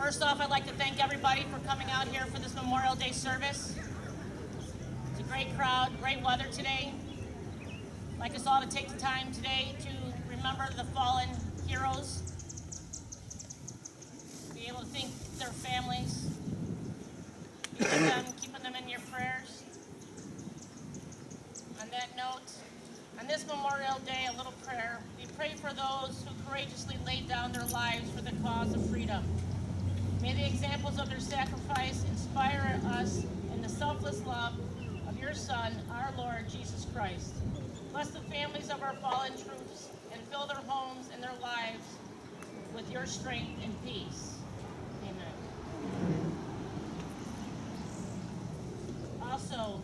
First off, I'd like to thank everybody for coming out here for this Memorial Day service. It's a great crowd, great weather today. I'd like us all to take the time today to remember the fallen heroes, be able to thank their families, keeping them in your prayers. On that note, on this Memorial Day, a little prayer. We pray for those who courageously laid down their lives for the cause of freedom. May the examples of their sacrifice inspire us in the selfless love of your Son, our Lord Jesus Christ. Bless the families of our fallen troops and fill their homes and their lives with your strength and peace. Amen. Also,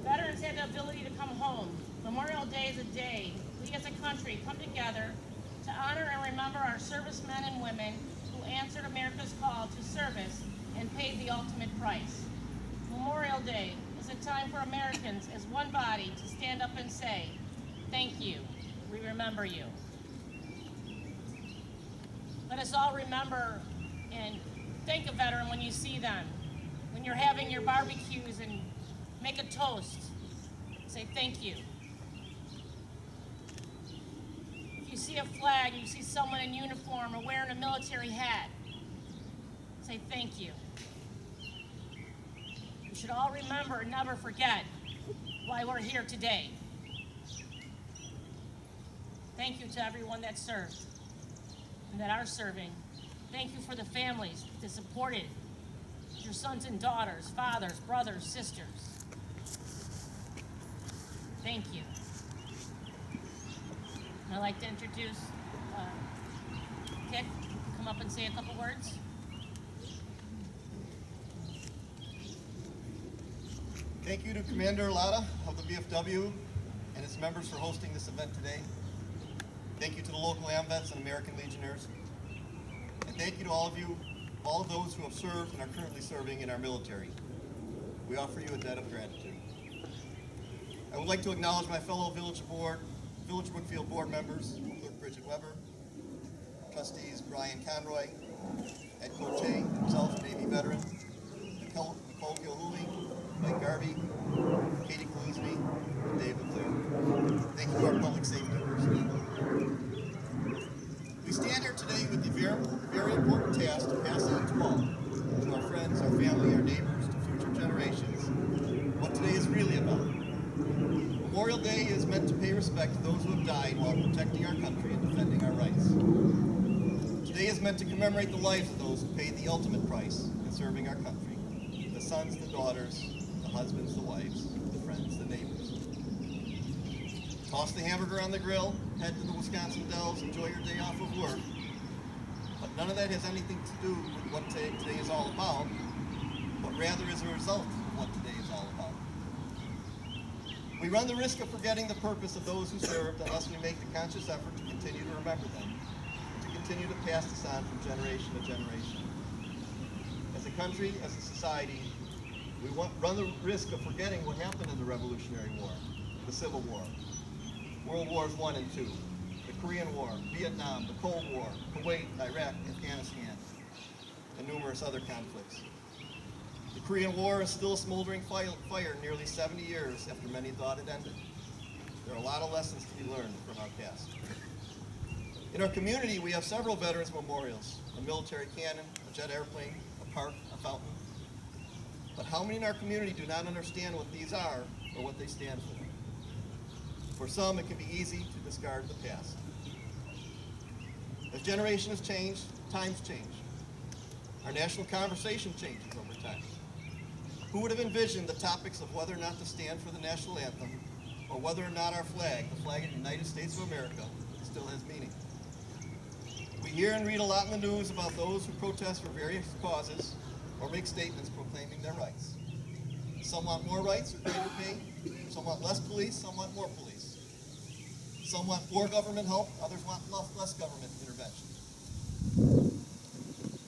veterans have the ability to come home. Memorial Day is a day we as a country come together to honor and remember our servicemen and women who answered America's call to service and paid the ultimate price. Memorial Day is a time for Americans as one body to stand up and say, thank you, we remember you. Let us all remember and thank a veteran when you see them. When you're having your barbecues and make a toast, say thank you. If you see a flag, you see someone in uniform or wearing a military hat, say thank you. We should all remember and never forget why we're here today. Thank you to everyone that served and that are serving. Thank you for the families that supported your sons and daughters, fathers, brothers, sisters. Thank you. And I'd like to introduce Kit to come up and say a couple words. Thank you to Commander Latta of the VFW and its members for hosting this event today. Thank you to the local AMVETs and American Legionnaires. And thank you to all of those who have served and are currently serving in our military. We offer you a debt of gratitude. I would like to acknowledge my fellow Village Brookfield board members, Clerk Bridget Weber, Trustees Brian Conroy, Ed Coche, himself Navy veteran, Nicole Gilhooly, Mike Garvey, Katie Kaluzny, and David Lear. Thank you to our public safety personnel. We stand here today with the very important task to pass on to our friends, our family, our neighbors, to future generations, what today is really about. Memorial Day is meant to pay respect to those who have died while protecting our country and defending our rights. Today is meant to commemorate the lives of those who paid the ultimate price in serving our country. The sons, the daughters, the husbands, the wives, the friends, the neighbors. Toss the hamburger on the grill, head to the Wisconsin Dells, enjoy your day off of work. But none of that has anything to do with what today is all about, but rather is a result of what today is all about. We run the risk of forgetting the purpose of those who served unless we make the conscious effort to continue to remember them, and to continue to pass this on from generation to generation. As a country, as a society, we run the risk of forgetting what happened in the Revolutionary War, the Civil War, World Wars I and II, the Korean War, Vietnam, the Cold War, Kuwait, Iraq, Afghanistan, and numerous other conflicts. The Korean War is still a smoldering fire nearly 70 years after many thought it ended. There are a lot of lessons to be learned from our past. In our community, we have several veterans memorials, a military cannon, a jet airplane, a park, a fountain. But how many in our community do not understand what these are or what they stand for? For some, it can be easy to discard the past. As generations change, times change. Our national conversation changes over time. Who would have envisioned the topics of whether or not to stand for the national anthem, or whether or not our flag, the flag of the United States of America, still has meaning? We hear and read a lot in the news about those who protest for various causes or make statements proclaiming their rights. Some want more rights or greater pay, some want less police, some want more police. Some want more government help, others want less government intervention.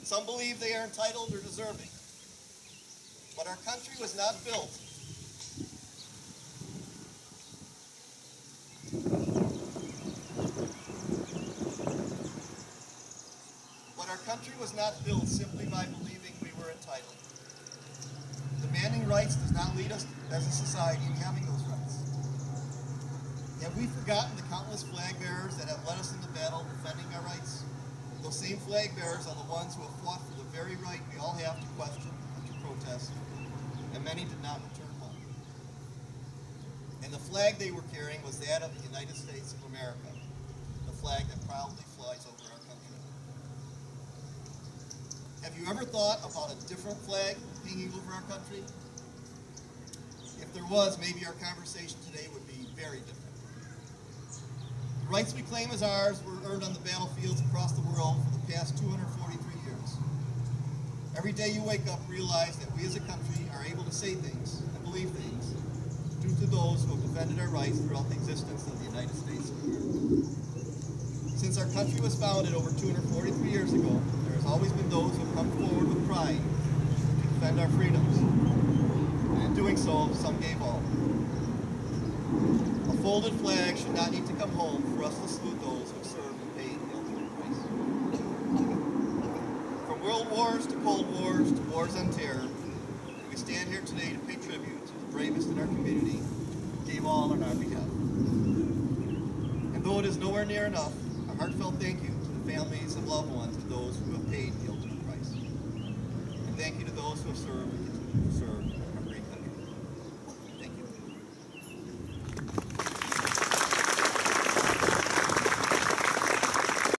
Some believe they are entitled or deserving. But our country was not built country was not built simply by believing we were entitled. Demanding rights does not lead us as a society in having those rights. Have we forgotten the countless flag bearers that have led us into battle defending our rights? Those same flag bearers are the ones who have fought for the very right we all have to question and to protest, and many did not return home. And the flag they were carrying was that of the United States of America, the flag that proudly flies over our country. Have you ever thought about a different flag hanging over our country? If there was, maybe our conversation today would be very different. The rights we claim as ours were earned on the battlefields across the world for the past 243 years. Every day you wake up, realize that we as a country are able to say things and believe things due to those who have defended our rights throughout the existence of the United States of America. Since our country was founded over 243 years ago, there has always been those who have come forward with pride to defend our freedoms. And in doing so, some gave all. A folded flag should not need to come home for us to salute those who have served and paid the ultimate price. From world wars to cold wars to wars on terror, we stand here today to pay tribute to the bravest in our community who gave all on our behalf. And though it is nowhere near enough, a heartfelt thank you to the families and loved ones of those who have paid the ultimate price. And thank you to those who have served and continue to serve